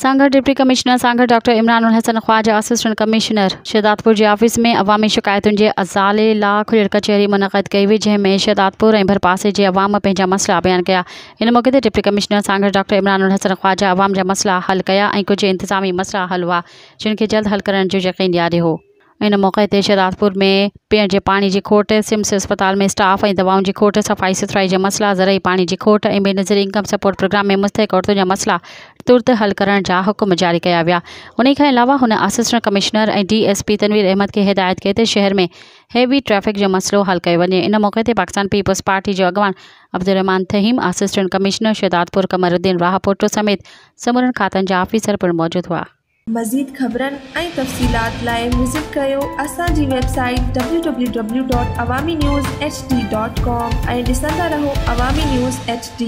Sanghar deputy commissioner Sanghar doctor Imran Hasan Khawaja assistant commissioner Shahdadpur जे office में अवामी शिकायतुनि जे अज़ाले लाइ खुलियल कचहरी मुनक़द कई हुई, जंहिं में शहदादपुर ऐं भरपासे जे अवाम पंहिंजा मसला बयान कया। इन मौक़े ते deputy commissioner Sanghar doctor Imran Hasan Khawaja अवाम जा मसला हल कया ऐं कुझु इंतज़ामी मसला हल हुआ जिन खे जल्द हल करण जो यकीन ॾियारियो हो। इन मौक़े ते शहदादपुर में पीअण जे पाणी जी खोट, सिम्स अस्पताल में स्टाफ ऐं दवाउनि जी खोट, सफ़ाई सुथराई जा मसला, ज़रई पाणी जी खोट ऐं बेनज़ीर इनकम सपोर्ट प्रोग्राम में मुस्तहिक औरतुनि जा मसला तुर्त हल करण जा हुकुम जारी कया विया। उन खां अलावा हुन असिस्टेंट कमिश्नर ऐं DSP तनवीर अहमद खे हिदायत कई त शहर में हेवी ट्रैफिक जो मसलो हल कयो वञे। इन मौक़े ते पाकिस्तान पीपल्स पार्टी जो अॻवान अब्दुर्रहमान तहीम, असिस्टेंट कमिश्नर शहदादपुर कमरुद्दीन राहपुर समेत समूरनि खातनि जा ऑफिसर पिणु मौजूद हुआ। मज़ीद ख़बरनि ऐं तफ़सीलात लाइ विज़िट कयो असांजी वेबसाइट www.awamiNewsHD.com ऐं ॾिसंदा रहो अवामी न्यूज़ HD।